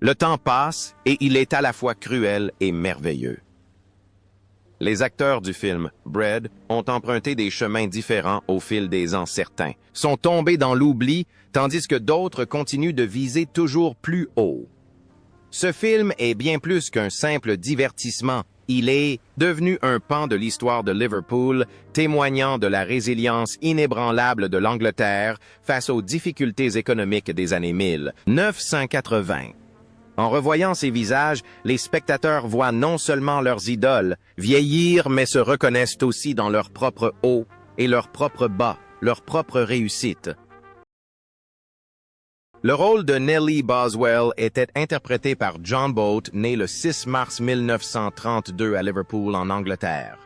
Le temps passe et il est à la fois cruel et merveilleux. Les acteurs du film Bread ont emprunté des chemins différents au fil des ans. Certains sont tombés dans l'oubli, tandis que d'autres continuent de viser toujours plus haut. Ce film est bien plus qu'un simple divertissement. Il est devenu un pan de l'histoire de Liverpool, témoignant de la résilience inébranlable de l'Angleterre face aux difficultés économiques des années 1980. En revoyant ces visages, les spectateurs voient non seulement leurs idoles vieillir, mais se reconnaissent aussi dans leur propre haut et leur propre bas, leur propre réussite. Le rôle de Nellie Boswell était interprété par John Boat, né le 6 mars 1932 à Liverpool, en Angleterre.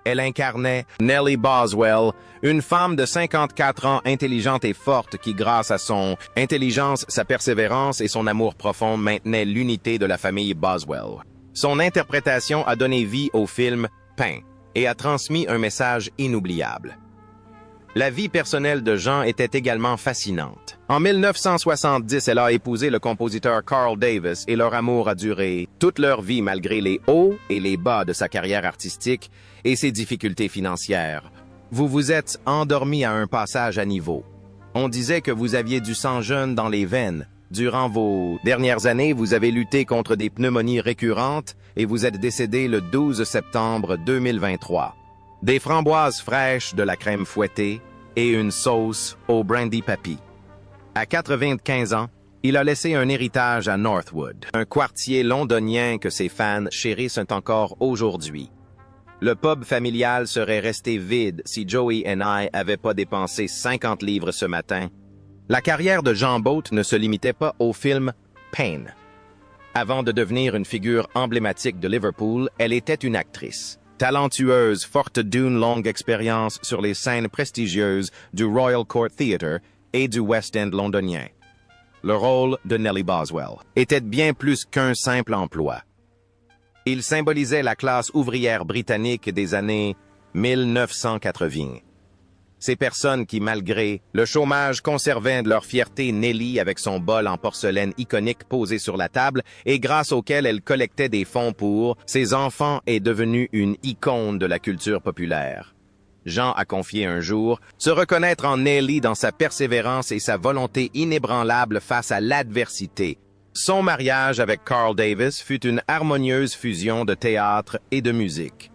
Elle incarnait Nellie Boswell, une femme de 54 ans intelligente et forte qui, grâce à son intelligence, sa persévérance et son amour profond, maintenait l'unité de la famille Boswell. Son interprétation a donné vie au film Pain et a transmis un message inoubliable. La vie personnelle de Jean était également fascinante. En 1970, elle a épousé le compositeur Carl Davis et leur amour a duré toute leur vie malgré les hauts et les bas de sa carrière artistique et ses difficultés financières. Vous vous êtes endormi à un passage à niveau. On disait que vous aviez du sang jeune dans les veines. Durant vos dernières années, vous avez lutté contre des pneumonies récurrentes et vous êtes décédé le 12 septembre 2023. Des framboises fraîches, de la crème fouettée et une sauce au brandy papi. À 95 ans, il a laissé un héritage à Northwood, un quartier londonien que ses fans chérissent encore aujourd'hui. Le pub familial serait resté vide si Joey et I n'avaient pas dépensé 50 livres ce matin. La carrière de Jean Boat ne se limitait pas au film Pain. Avant de devenir une figure emblématique de Liverpool, elle était une actrice. Talentueuse, forte d'une longue expérience sur les scènes prestigieuses du Royal Court Theatre et du West End londonien. Le rôle de Nellie Boswell était bien plus qu'un simple emploi. Il symbolisait la classe ouvrière britannique des années 1980. Ces personnes qui, malgré le chômage, conservaient leur fierté. Nellie, avec son bol en porcelaine iconique posé sur la table et grâce auquel elle collectait des fonds pour ses enfants, est devenue une icône de la culture populaire. Jean a confié un jour se reconnaître en Nellie dans sa persévérance et sa volonté inébranlable face à l'adversité. Son mariage avec Carl Davis fut une harmonieuse fusion de théâtre et de musique.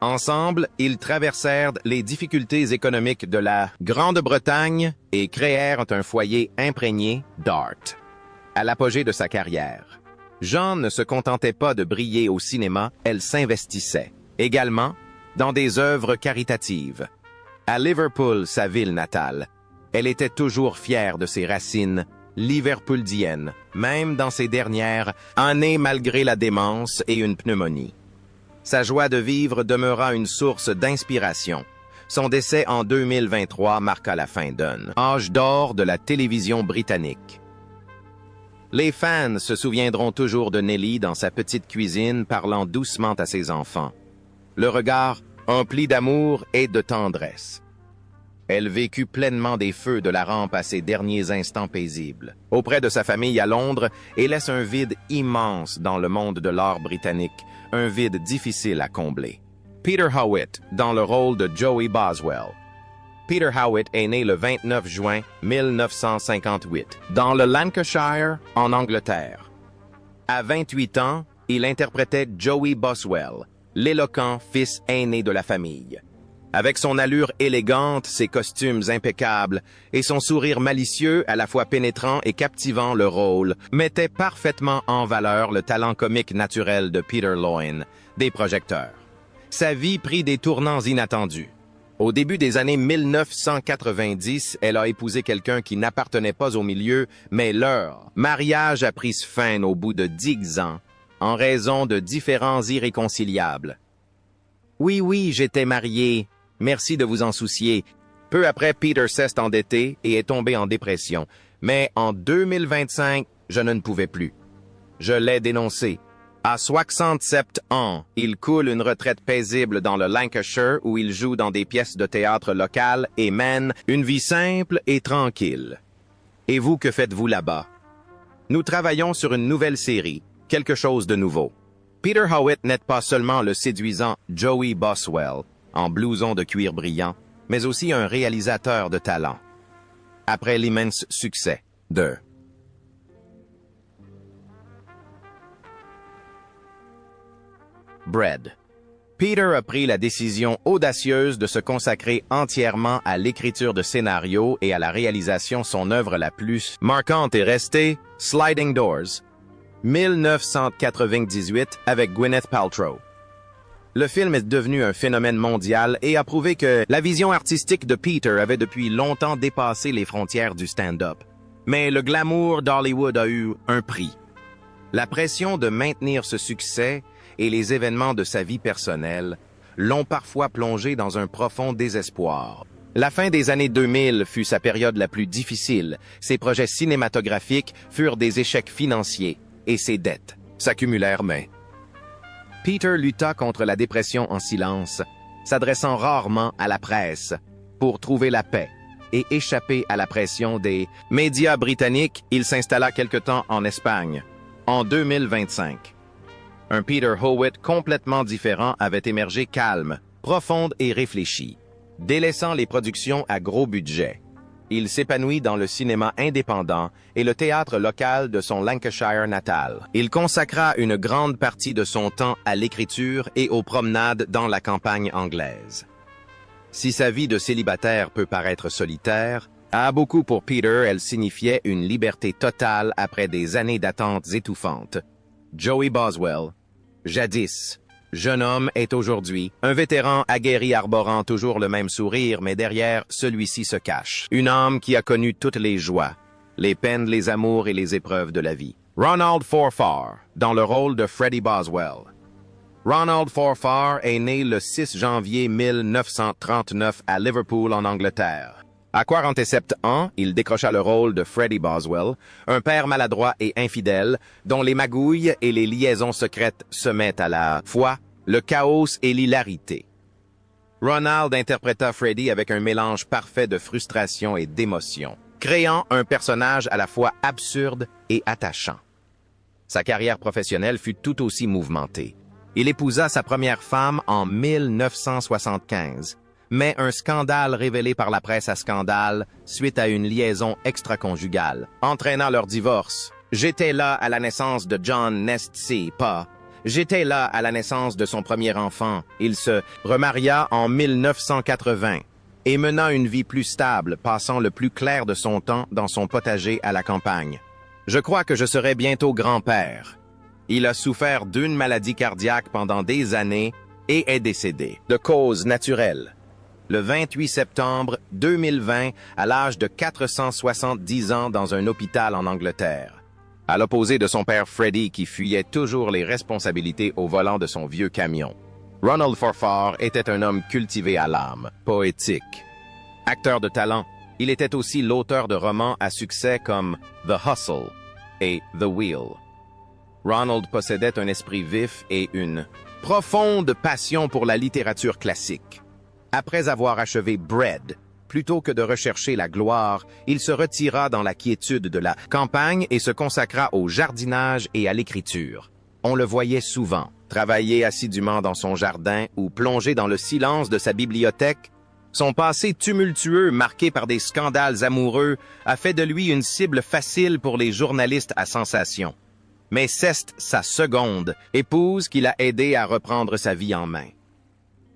Ensemble, ils traversèrent les difficultés économiques de la Grande-Bretagne et créèrent un foyer imprégné d'art. À l'apogée de sa carrière, Jean ne se contentait pas de briller au cinéma, elle s'investissait également dans des œuvres caritatives. À Liverpool, sa ville natale, elle était toujours fière de ses racines liverpooldiennes, même dans ses dernières années malgré la démence et une pneumonie. Sa joie de vivre demeura une source d'inspiration. Son décès en 2023 marqua la fin d'un âge d'or de la télévision britannique. Les fans se souviendront toujours de Nellie dans sa petite cuisine parlant doucement à ses enfants. Le regard empli d'amour et de tendresse. Elle vécut pleinement des feux de la rampe à ses derniers instants paisibles, auprès de sa famille à Londres, et laisse un vide immense dans le monde de l'art britannique, un vide difficile à combler. Peter Howitt, dans le rôle de Joey Boswell. Peter Howitt est né le 29 juin 1958, dans le Lancashire, en Angleterre. À 28 ans, il interprétait Joey Boswell, l'éloquent fils aîné de la famille. Avec son allure élégante, ses costumes impeccables et son sourire malicieux, à la fois pénétrant et captivant, le rôle mettait parfaitement en valeur le talent comique naturel de Peter Loyne, des projecteurs. Sa vie prit des tournants inattendus. Au début des années 1990, elle a épousé quelqu'un qui n'appartenait pas au milieu, mais leur mariage a pris fin au bout de 10 ans, en raison de différends irréconciliables. « Oui, j'étais marié. Merci de vous en soucier. » Peu après, Peter s'est endetté et est tombé en dépression. Mais en 2025, je ne pouvais plus. Je l'ai dénoncé. À 67 ans, il coule une retraite paisible dans le Lancashire où il joue dans des pièces de théâtre locales et mène une vie simple et tranquille. Et vous, que faites-vous là-bas? Nous travaillons sur une nouvelle série, quelque chose de nouveau. Peter Howitt n'est pas seulement le séduisant Joey Boswell, en blouson de cuir brillant, mais aussi un réalisateur de talent. Après l'immense succès de Bread, Peter a pris la décision audacieuse de se consacrer entièrement à l'écriture de scénarios et à la réalisation. Son œuvre la plus marquante est restée Sliding Doors, 1998 avec Gwyneth Paltrow. Le film est devenu un phénomène mondial et a prouvé que la vision artistique de Peter avait depuis longtemps dépassé les frontières du stand-up. Mais le glamour d'Hollywood a eu un prix. La pression de maintenir ce succès et les événements de sa vie personnelle l'ont parfois plongé dans un profond désespoir. La fin des années 2000 fut sa période la plus difficile. Ses projets cinématographiques furent des échecs financiers et ses dettes s'accumulèrent mais Peter lutta contre la dépression en silence, s'adressant rarement à la presse pour trouver la paix et échapper à la pression des médias britanniques. Il s'installa quelque temps en Espagne. En 2025, un Peter Howitt complètement différent avait émergé, calme, profonde et réfléchi. Délaissant les productions à gros budget, il s'épanouit dans le cinéma indépendant et le théâtre local de son Lancashire natal. Il consacra une grande partie de son temps à l'écriture et aux promenades dans la campagne anglaise. Si sa vie de célibataire peut paraître solitaire, à beaucoup pour Peter, elle signifiait une liberté totale après des années d'attentes étouffantes. Joey Boswell, jadis jeune homme, est aujourd'hui un vétéran aguerri arborant toujours le même sourire, mais derrière celui-ci se cache une âme qui a connu toutes les joies, les peines, les amours et les épreuves de la vie. Ronald Forfar, dans le rôle de Freddie Boswell. Ronald Forfar est né le 6 janvier 1939 à Liverpool, en Angleterre. À 47 ans, il décrocha le rôle de Freddie Boswell, un père maladroit et infidèle, dont les magouilles et les liaisons secrètes semaient à la fois le chaos et l'hilarité. Ronald interpréta Freddie avec un mélange parfait de frustration et d'émotion, créant un personnage à la fois absurde et attachant. Sa carrière professionnelle fut tout aussi mouvementée. Il épousa sa première femme en 1975, mais un scandale révélé par la presse à scandale suite à une liaison extra-conjugale entraîna leur divorce. J'étais là à la naissance de John Nestle, pas. J'étais là à la naissance de son premier enfant. Il se remaria en 1980 et mena une vie plus stable, passant le plus clair de son temps dans son potager à la campagne. Je crois que je serai bientôt grand-père. Il a souffert d'une maladie cardiaque pendant des années et est décédé de cause naturelle le 28 septembre 2020 à l'âge de 470 ans dans un hôpital en Angleterre. À l'opposé de son père Freddie qui fuyait toujours les responsabilités au volant de son vieux camion. Ronald Forfar était un homme cultivé à l'âme, poétique. Acteur de talent, il était aussi l'auteur de romans à succès comme The Hustle et The Wheel. Ronald possédait un esprit vif et une profonde passion pour la littérature classique. Après avoir achevé Bread, plutôt que de rechercher la gloire, il se retira dans la quiétude de la campagne et se consacra au jardinage et à l'écriture. On le voyait souvent, travailler assidûment dans son jardin ou plonger dans le silence de sa bibliothèque. Son passé tumultueux, marqué par des scandales amoureux, a fait de lui une cible facile pour les journalistes à sensation. Mais c'est sa seconde épouse qui l'a aidé à reprendre sa vie en main.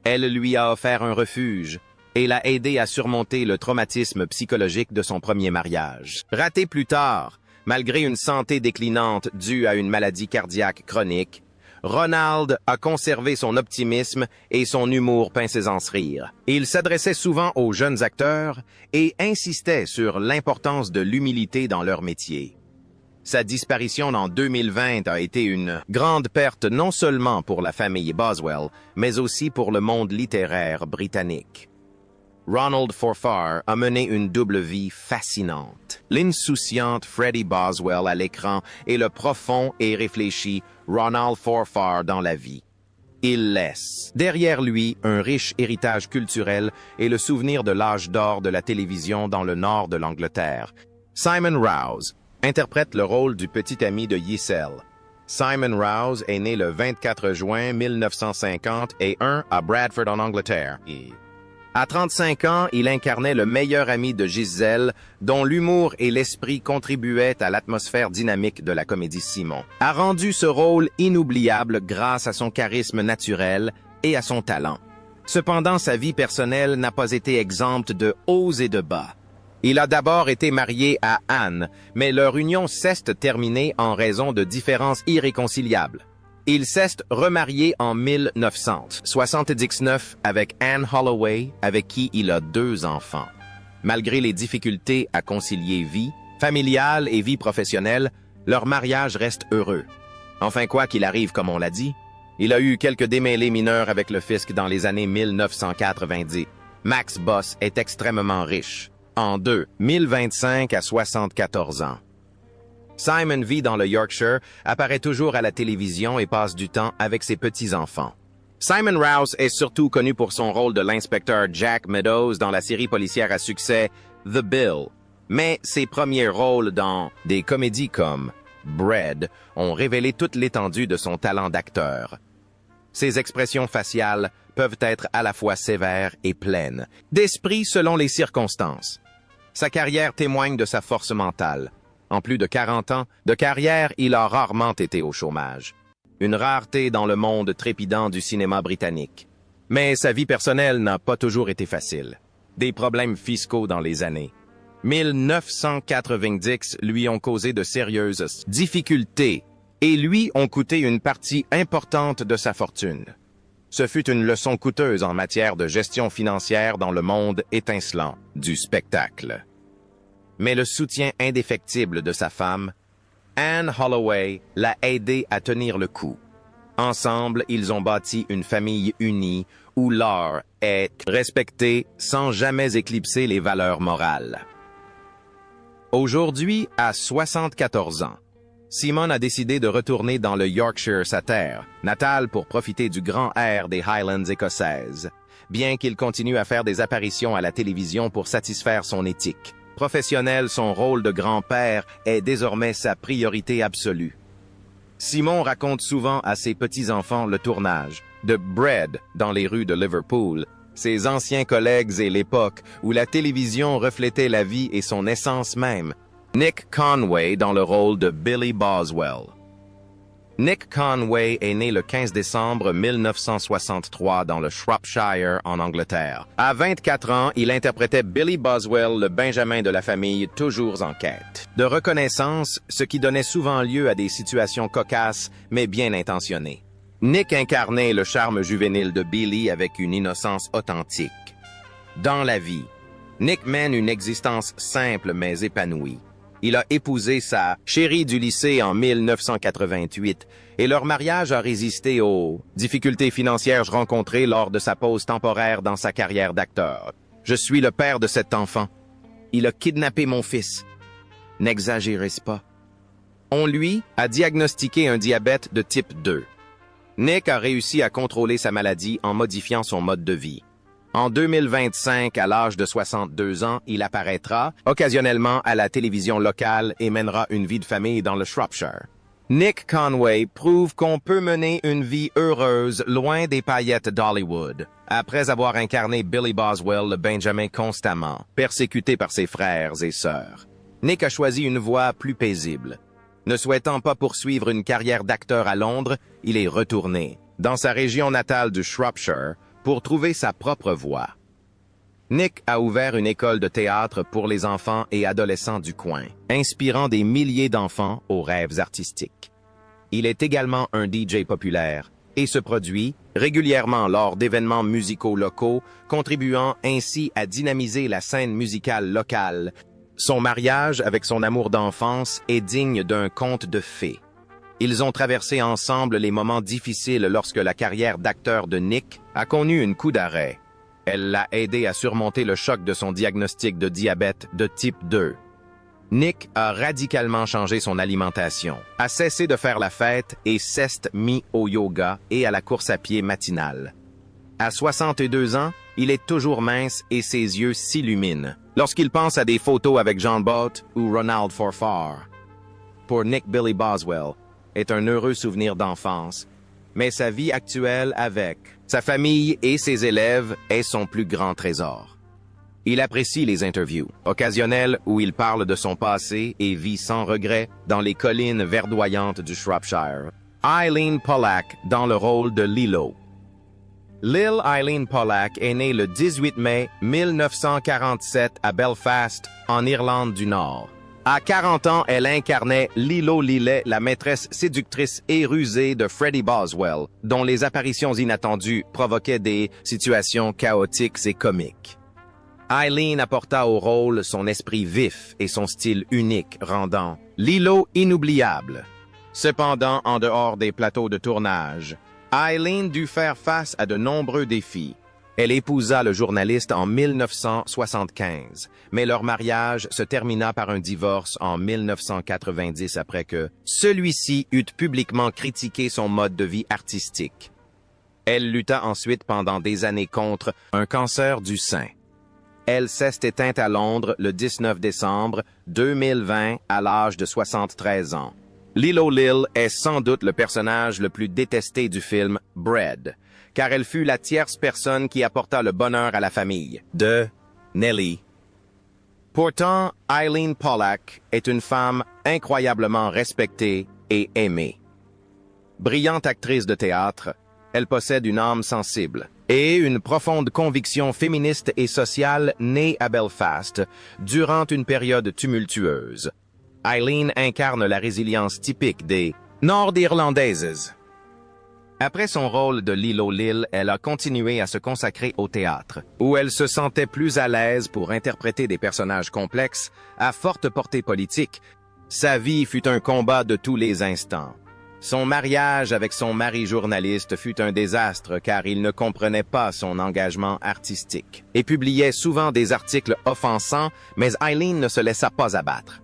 Elle lui a offert un refuge et l'a aidé à surmonter le traumatisme psychologique de son premier mariage. Raté plus tard, malgré une santé déclinante due à une maladie cardiaque chronique, Ronald a conservé son optimisme et son humour pincé en rire. Il s'adressait souvent aux jeunes acteurs et insistait sur l'importance de l'humilité dans leur métier. Sa disparition en 2020 a été une grande perte non seulement pour la famille Boswell, mais aussi pour le monde littéraire britannique. Ronald Forfar a mené une double vie fascinante. L'insouciante Freddie Boswell à l'écran et le profond et réfléchi Ronald Forfar dans la vie. Il laisse derrière lui un riche héritage culturel et le souvenir de l'âge d'or de la télévision dans le nord de l'Angleterre. Simon Rouse, interprète le rôle du petit ami de Yisel. Simon Rouse est né le 24 juin 1951 à Bradford en Angleterre. À 35 ans, il incarnait le meilleur ami de Gisèle, dont l'humour et l'esprit contribuaient à l'atmosphère dynamique de la comédie Simon. A rendu ce rôle inoubliable grâce à son charisme naturel et à son talent. Cependant, sa vie personnelle n'a pas été exempte de hauts et de bas. Il a d'abord été marié à Anne, mais leur union s'est terminée en raison de différences irréconciliables. Il s'est remarié en 1979 avec Anne Holloway, avec qui il a 2 enfants. Malgré les difficultés à concilier vie familiale et vie professionnelle, leur mariage reste heureux. Enfin, quoi qu'il arrive, comme on l'a dit, il a eu quelques démêlés mineurs avec le fisc dans les années 1990. Max Boss est extrêmement riche. En 1025 à 74 ans. Simon vit dans le Yorkshire, apparaît toujours à la télévision et passe du temps avec ses petits-enfants. Simon Rouse est surtout connu pour son rôle de l'inspecteur Jack Meadows dans la série policière à succès The Bill, mais ses premiers rôles dans des comédies comme Bread ont révélé toute l'étendue de son talent d'acteur. Ses expressions faciales peuvent être à la fois sévères et pleines, d'esprit selon les circonstances. Sa carrière témoigne de sa force mentale. En plus de 40 ans de carrière, il a rarement été au chômage. Une rareté dans le monde trépidant du cinéma britannique. Mais sa vie personnelle n'a pas toujours été facile. Des problèmes fiscaux dans les années 1990 lui ont causé de sérieuses difficultés et lui ont coûté une partie importante de sa fortune. Ce fut une leçon coûteuse en matière de gestion financière dans le monde étincelant du spectacle. Mais le soutien indéfectible de sa femme, Anne Holloway, l'a aidé à tenir le coup. Ensemble, ils ont bâti une famille unie où l'art est respecté sans jamais éclipser les valeurs morales. Aujourd'hui, à 74 ans, Simon a décidé de retourner dans le Yorkshire, sa terre natale, pour profiter du grand air des Highlands écossaises, bien qu'il continue à faire des apparitions à la télévision pour satisfaire son éthique. Professionnel, son rôle de grand-père est désormais sa priorité absolue. Simon raconte souvent à ses petits-enfants le tournage de Bread dans les rues de Liverpool, ses anciens collègues et l'époque où la télévision reflétait la vie et son essence même. Nick Conway dans le rôle de Billy Boswell. Nick Conway est né le 15 décembre 1963 dans le Shropshire, en Angleterre. À 24 ans, il interprétait Billy Boswell, le benjamin de la famille, toujours en quête de reconnaissance, ce qui donnait souvent lieu à des situations cocasses, mais bien intentionnées. Nick incarnait le charme juvénile de Billy avec une innocence authentique. Dans la vie, Nick mène une existence simple mais épanouie. Il a épousé sa chérie du lycée en 1988 et leur mariage a résisté aux difficultés financières rencontrées lors de sa pause temporaire dans sa carrière d'acteur. Je suis le père de cet enfant. Il a kidnappé mon fils. N'exagérez pas. On lui a diagnostiqué un diabète de type 2. Nick a réussi à contrôler sa maladie en modifiant son mode de vie. En 2025, à l'âge de 62 ans, il apparaîtra occasionnellement à la télévision locale et mènera une vie de famille dans le Shropshire. Nick Conway prouve qu'on peut mener une vie heureuse loin des paillettes d'Hollywood. Après avoir incarné Billy Boswell, le Benjamin constamment, persécuté par ses frères et sœurs, Nick a choisi une voie plus paisible. Ne souhaitant pas poursuivre une carrière d'acteur à Londres, il est retourné dans sa région natale du Shropshire pour trouver sa propre voie. Nick a ouvert une école de théâtre pour les enfants et adolescents du coin, inspirant des milliers d'enfants aux rêves artistiques. Il est également un DJ populaire et se produit régulièrement lors d'événements musicaux locaux, contribuant ainsi à dynamiser la scène musicale locale. Son mariage avec son amour d'enfance est digne d'un conte de fées. Ils ont traversé ensemble les moments difficiles lorsque la carrière d'acteur de Nick a connu un coup d'arrêt. Elle l'a aidé à surmonter le choc de son diagnostic de diabète de type 2. Nick a radicalement changé son alimentation, a cessé de faire la fête et s'est mis au yoga et à la course à pied matinale. À 62 ans, il est toujours mince et ses yeux s'illuminent lorsqu'il pense à des photos avec John Bolt ou Ronald Forfar. pour Nick Billy Boswell est un heureux souvenir d'enfance, mais sa vie actuelle avec sa famille et ses élèves est son plus grand trésor. Il apprécie les interviews occasionnelles où il parle de son passé et vit sans regret dans les collines verdoyantes du Shropshire. Eileen Pollack dans le rôle de Lilo. Lil Eileen Pollack est née le 18 mai 1947 à Belfast, en Irlande du Nord. À 40 ans, elle incarnait Lilo Lillet, la maîtresse séductrice et rusée de Freddie Boswell, dont les apparitions inattendues provoquaient des situations chaotiques et comiques. Eileen apporta au rôle son esprit vif et son style unique, rendant Lilo inoubliable. Cependant, en dehors des plateaux de tournage, Eileen dut faire face à de nombreux défis. Elle épousa le journaliste en 1975, mais leur mariage se termina par un divorce en 1990 après que celui-ci eut publiquement critiqué son mode de vie artistique. Elle lutta ensuite pendant des années contre un cancer du sein. Elle s'est éteinte à Londres le 19 décembre 2020 à l'âge de 73 ans. Lilo Lil est sans doute le personnage le plus détesté du film Bread, car elle fut la tierce personne qui apporta le bonheur à la famille de Nellie. Pourtant, Eileen Pollack est une femme incroyablement respectée et aimée. Brillante actrice de théâtre, elle possède une âme sensible et une profonde conviction féministe et sociale née à Belfast durant une période tumultueuse. Eileen incarne la résilience typique des Nord-Irlandaises. Après son rôle de Lilo Lil, elle a continué à se consacrer au théâtre, où elle se sentait plus à l'aise pour interpréter des personnages complexes à forte portée politique. Sa vie fut un combat de tous les instants. Son mariage avec son mari journaliste fut un désastre car il ne comprenait pas son engagement artistique et publiait souvent des articles offensants, mais Eileen ne se laissa pas abattre.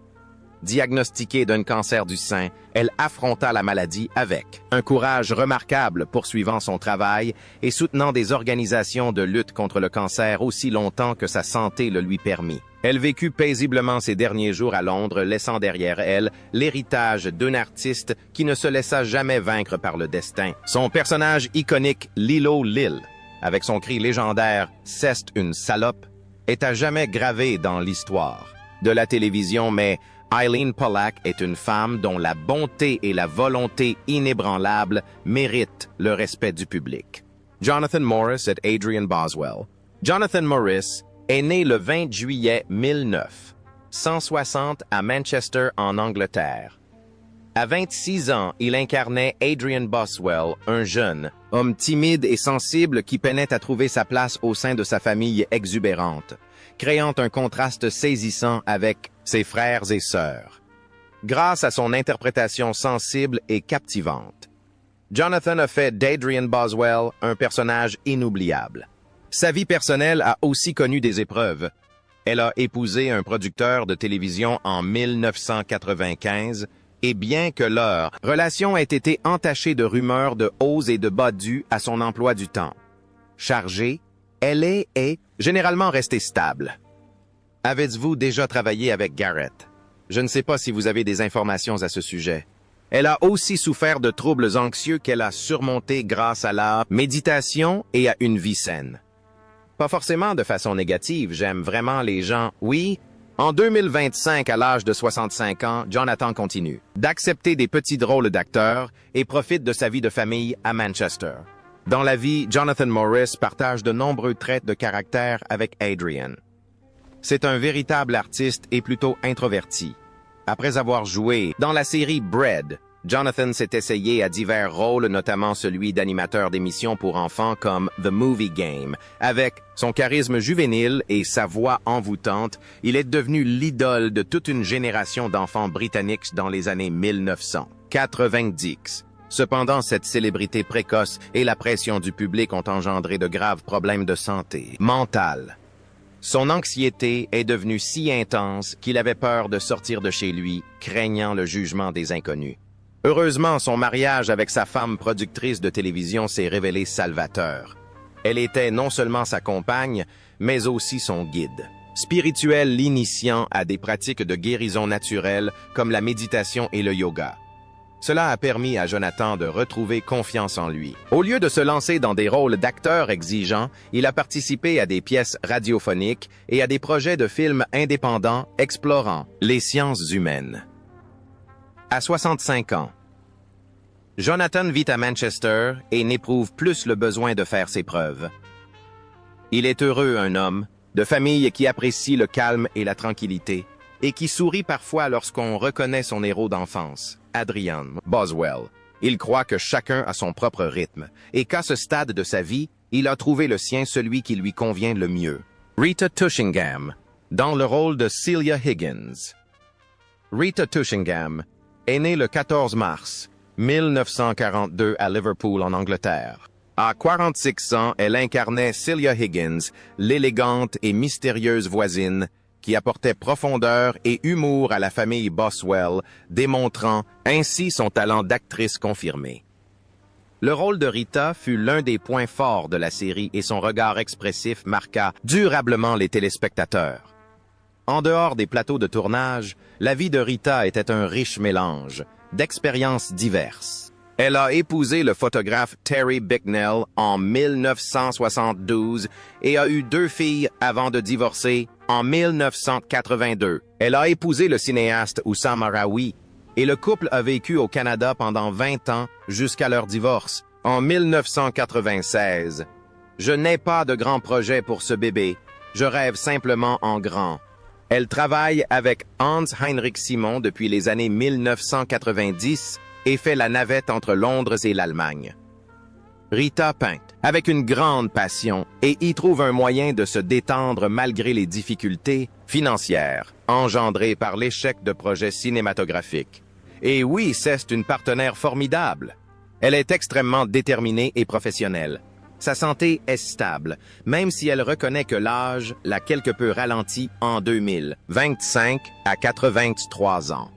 Diagnostiquée d'un cancer du sein, elle affronta la maladie avec un courage remarquable poursuivant son travail et soutenant des organisations de lutte contre le cancer aussi longtemps que sa santé le lui permit. Elle vécut paisiblement ses derniers jours à Londres, laissant derrière elle l'héritage d'un artiste qui ne se laissa jamais vaincre par le destin. Son personnage iconique Lilo Lil, avec son cri légendaire « C'est une salope », est à jamais gravé dans l'histoire de la télévision, mais Eileen Pollack est une femme dont la bonté et la volonté inébranlable méritent le respect du public. Jonathan Morris et Adrian Boswell. Jonathan Morris est né le 20 juillet 1960 à Manchester, en Angleterre. À 26 ans, il incarnait Adrian Boswell, un jeune homme timide et sensible qui peinait à trouver sa place au sein de sa famille exubérante, créant un contraste saisissant avec ses frères et sœurs. Grâce à son interprétation sensible et captivante, Jonathan a fait d'Adrian Boswell un personnage inoubliable. Sa vie personnelle a aussi connu des épreuves. Elle a épousé un producteur de télévision en 1995 et bien que leur relation ait été entachée de rumeurs de hauts et de bas dus à son emploi du temps chargé, elle est généralement restée stable. Avez-vous déjà travaillé avec Garrett? Je ne sais pas si vous avez des informations à ce sujet. Elle a aussi souffert de troubles anxieux qu'elle a surmontés grâce à la méditation et à une vie saine. Pas forcément de façon négative, j'aime vraiment les gens. Oui, en 2025, à l'âge de 65 ans, Jonathan continue d'accepter des petits rôles d'acteur et profite de sa vie de famille à Manchester. Dans la vie, Jonathan Morris partage de nombreux traits de caractère avec Adrian. C'est un véritable artiste et plutôt introverti. Après avoir joué dans la série Bread, Jonathan s'est essayé à divers rôles, notamment celui d'animateur d'émissions pour enfants comme The Movie Game. Avec son charisme juvénile et sa voix envoûtante, il est devenu l'idole de toute une génération d'enfants britanniques dans les années 1990. Cependant, cette célébrité précoce et la pression du public ont engendré de graves problèmes de santé mentale. Son anxiété est devenue si intense qu'il avait peur de sortir de chez lui, craignant le jugement des inconnus. Heureusement, son mariage avec sa femme productrice de télévision s'est révélé salvateur. Elle était non seulement sa compagne, mais aussi son guide. spirituel l'initiant à des pratiques de guérison naturelle comme la méditation et le yoga. Cela a permis à Jonathan de retrouver confiance en lui. Au lieu de se lancer dans des rôles d'acteurs exigeants, il a participé à des pièces radiophoniques et à des projets de films indépendants explorant les sciences humaines. À 65 ans, Jonathan vit à Manchester et n'éprouve plus le besoin de faire ses preuves. Il est heureux, un homme, de famille qui apprécie le calme et la tranquillité, et qui sourit parfois lorsqu'on reconnaît son héros d'enfance, Adrian Boswell. Il croit que chacun a son propre rythme, et qu'à ce stade de sa vie, il a trouvé le sien, celui qui lui convient le mieux. Rita Tushingham, dans le rôle de Celia Higgins. Rita Tushingham est née le 14 mars 1942 à Liverpool, en Angleterre. À 46 ans, elle incarnait Celia Higgins, l'élégante et mystérieuse voisine, qui apportait profondeur et humour à la famille Boswell, démontrant ainsi son talent d'actrice confirmé. Le rôle de Rita fut l'un des points forts de la série et son regard expressif marqua durablement les téléspectateurs. En dehors des plateaux de tournage, la vie de Rita était un riche mélange d'expériences diverses. Elle a épousé le photographe Terry Bicknell en 1972 et a eu 2 filles avant de divorcer en 1982. Elle a épousé le cinéaste Oussam Araoui et le couple a vécu au Canada pendant 20 ans jusqu'à leur divorce en 1996. Je n'ai pas de grands projets pour ce bébé, je rêve simplement en grand. Elle travaille avec Hans Heinrich Simon depuis les années 1990 et fait la navette entre Londres et l'Allemagne. Rita peint avec une grande passion et y trouve un moyen de se détendre malgré les difficultés financières engendrées par l'échec de projets cinématographiques. Et oui, c'est une partenaire formidable. Elle est extrêmement déterminée et professionnelle. Sa santé est stable, même si elle reconnaît que l'âge l'a quelque peu ralenti en 2000, 25 à 83 ans.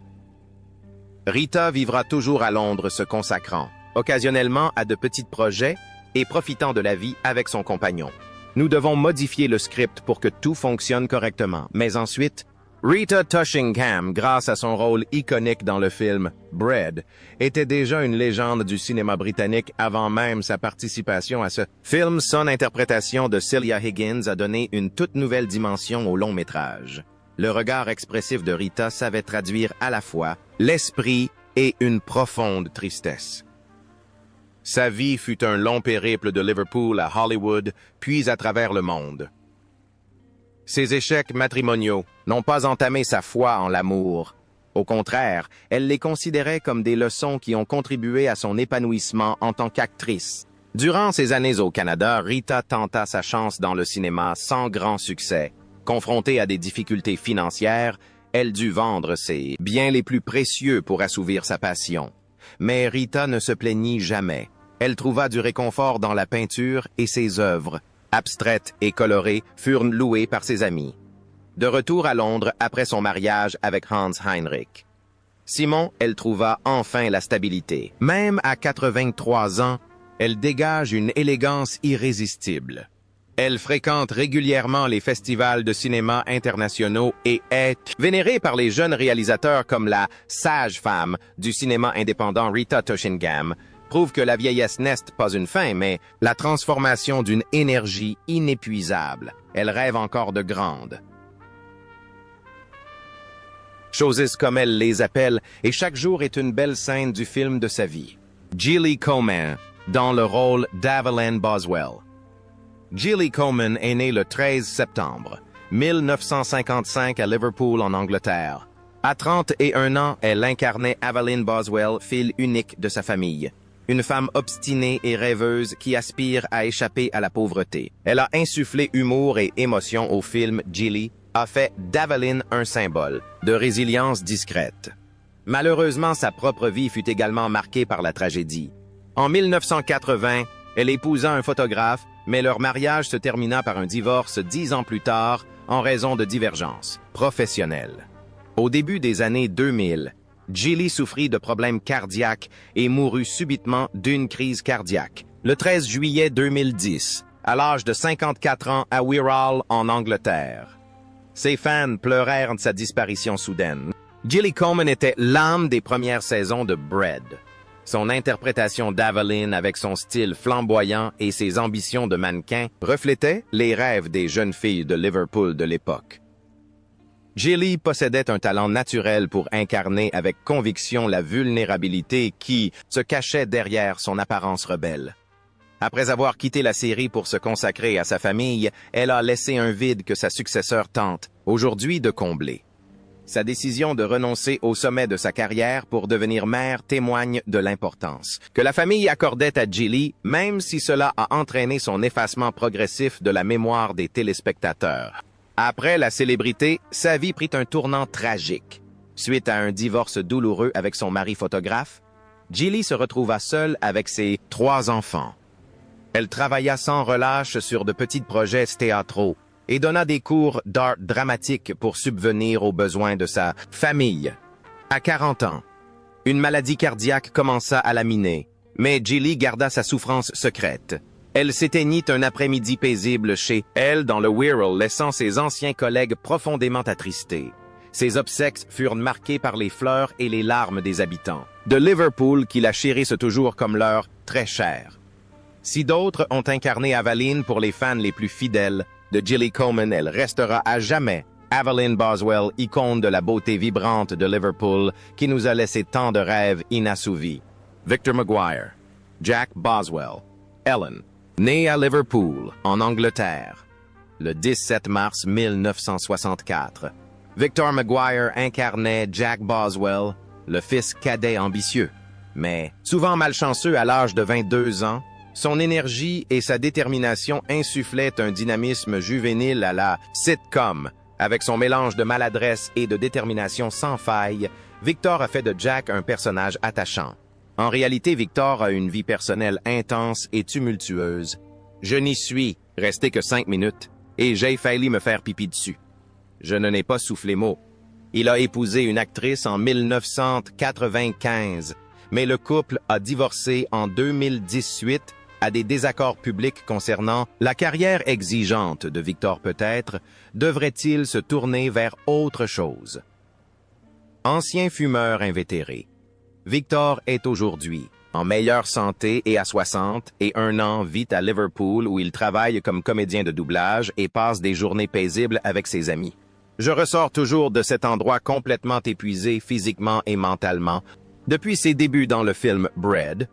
Rita vivra toujours à Londres, se consacrant occasionnellement à de petits projets et profitant de la vie avec son compagnon. Nous devons modifier le script pour que tout fonctionne correctement, mais ensuite, Rita Tushingham, grâce à son rôle iconique dans le film Bread, était déjà une légende du cinéma britannique avant même sa participation à ce film. Son interprétation de Celia Higgins a donné une toute nouvelle dimension au long métrage. Le regard expressif de Rita savait traduire à la fois l'esprit et une profonde tristesse. Sa vie fut un long périple de Liverpool à Hollywood, puis à travers le monde. Ses échecs matrimoniaux n'ont pas entamé sa foi en l'amour. Au contraire, elle les considérait comme des leçons qui ont contribué à son épanouissement en tant qu'actrice. Durant ses années au Canada, Rita tenta sa chance dans le cinéma sans grand succès. Confrontée à des difficultés financières, elle dut vendre ses biens les plus précieux pour assouvir sa passion. Mais Rita ne se plaignit jamais. Elle trouva du réconfort dans la peinture et ses œuvres, abstraites et colorées, furent louées par ses amis. De retour à Londres après son mariage avec Hans Heinrich Simon, elle trouva enfin la stabilité. Même à 83 ans, elle dégage une élégance irrésistible. Elle fréquente régulièrement les festivals de cinéma internationaux et est vénérée par les jeunes réalisateurs comme la sage femme du cinéma indépendant Rita Tushingham, prouve que la vieillesse n'est pas une fin, mais la transformation d'une énergie inépuisable. Elle rêve encore de grande. Choses comme elle les appelle, et chaque jour est une belle scène du film de sa vie. Gilly Coman, dans le rôle d'Evelyn Boswell. Gilly Coman est née le 13 septembre 1955 à Liverpool, en Angleterre. À 31 ans, elle incarnait Evelyn Boswell, fille unique de sa famille. Une femme obstinée et rêveuse qui aspire à échapper à la pauvreté. Elle a insufflé humour et émotion au film Gilly, a fait d'Evelyn un symbole de résilience discrète. Malheureusement, sa propre vie fut également marquée par la tragédie. En 1980, elle épousa un photographe, mais leur mariage se termina par un divorce 10 ans plus tard en raison de divergences professionnelles. Au début des années 2000, Gilly souffrit de problèmes cardiaques et mourut subitement d'une crise cardiaque, le 13 juillet 2010, à l'âge de 54 ans à Wirral, en Angleterre. Ses fans pleurèrent de sa disparition soudaine. Gilly Coleman était l'âme des premières saisons de Bread. Son interprétation d'Evelyn avec son style flamboyant et ses ambitions de mannequin reflétaient les rêves des jeunes filles de Liverpool de l'époque. Gilly possédait un talent naturel pour incarner avec conviction la vulnérabilité qui se cachait derrière son apparence rebelle. Après avoir quitté la série pour se consacrer à sa famille, elle a laissé un vide que sa successeur tente, aujourd'hui, de combler. Sa décision de renoncer au sommet de sa carrière pour devenir mère témoigne de l'importance que la famille accordait à Gilly, même si cela a entraîné son effacement progressif de la mémoire des téléspectateurs. Après la célébrité, sa vie prit un tournant tragique. Suite à un divorce douloureux avec son mari photographe, Gilly se retrouva seule avec ses 3 enfants. Elle travailla sans relâche sur de petits projets théâtraux et donna des cours d'art dramatique pour subvenir aux besoins de sa famille. À 40 ans, une maladie cardiaque commença à la miner, mais Gilly garda sa souffrance secrète. Elle s'éteignit un après-midi paisible chez elle dans le Wirral, laissant ses anciens collègues profondément attristés. Ses obsèques furent marquées par les fleurs et les larmes des habitants de Liverpool qui la chérissent toujours comme leur très chère. Si d'autres ont incarné Evelyn pour les fans les plus fidèles de Gilly Coleman, elle restera à jamais Evelyn Boswell, icône de la beauté vibrante de Liverpool qui nous a laissé tant de rêves inassouvis. Victor Maguire, Jack Boswell, Ellen, né à Liverpool, en Angleterre, le 17 mars 1964. Victor Maguire incarnait Jack Boswell, le fils cadet ambitieux. Mais, souvent malchanceux à l'âge de 22 ans, son énergie et sa détermination insufflaient un dynamisme juvénile à la sitcom. Avec son mélange de maladresse et de détermination sans faille, Victor a fait de Jack un personnage attachant. En réalité, Victor a une vie personnelle intense et tumultueuse. Je n'y suis resté que 5 minutes et j'ai failli me faire pipi dessus. Je ne n'ai pas soufflé mot. Il a épousé une actrice en 1995, mais le couple a divorcé en 2018 à des désaccords publics concernant la carrière exigeante de Victor peut-être, devrait-il se tourner vers autre chose? Ancien fumeur invétéré, Victor est aujourd'hui en meilleure santé et à 61 ans vit à Liverpool où il travaille comme comédien de doublage et passe des journées paisibles avec ses amis. Je ressors toujours de cet endroit complètement épuisé physiquement et mentalement. Depuis ses débuts dans le film Bread,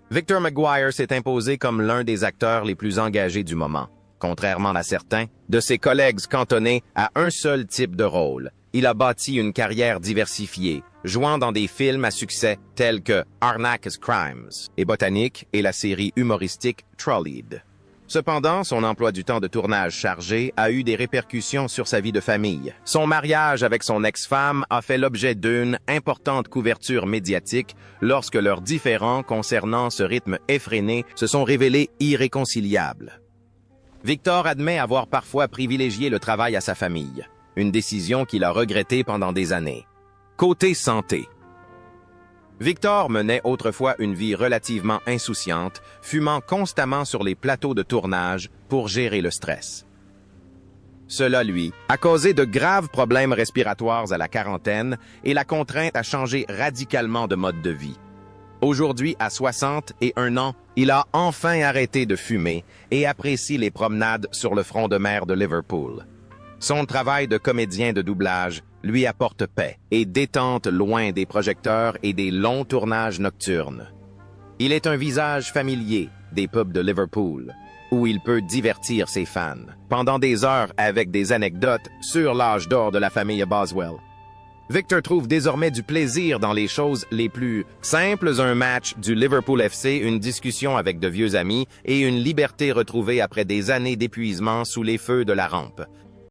Victor Maguire s'est imposé comme l'un des acteurs les plus engagés du moment. Contrairement à certains de ses collègues cantonnés à un seul type de rôle, il a bâti une carrière diversifiée, jouant dans des films à succès tels que Arnak's Crimes et Botanique et la série humoristique Trolleyed. Cependant, son emploi du temps de tournage chargé a eu des répercussions sur sa vie de famille. Son mariage avec son ex-femme a fait l'objet d'une importante couverture médiatique lorsque leurs différends concernant ce rythme effréné se sont révélés irréconciliables. Victor admet avoir parfois privilégié le travail à sa famille, une décision qu'il a regrettée pendant des années. Côté santé. Victor menait autrefois une vie relativement insouciante, fumant constamment sur les plateaux de tournage pour gérer le stress. Cela, lui, a causé de graves problèmes respiratoires à la quarantaine et la contrainte à changer radicalement de mode de vie. Aujourd'hui, à 61 ans, il a enfin arrêté de fumer et apprécie les promenades sur le front de mer de Liverpool. Son travail de comédien de doublage lui apporte paix et détente loin des projecteurs et des longs tournages nocturnes. Il est un visage familier des pubs de Liverpool, où il peut divertir ses fans pendant des heures avec des anecdotes sur l'âge d'or de la famille Boswell. Victor trouve désormais du plaisir dans les choses les plus simples, un match du Liverpool FC, une discussion avec de vieux amis et une liberté retrouvée après des années d'épuisement sous les feux de la rampe.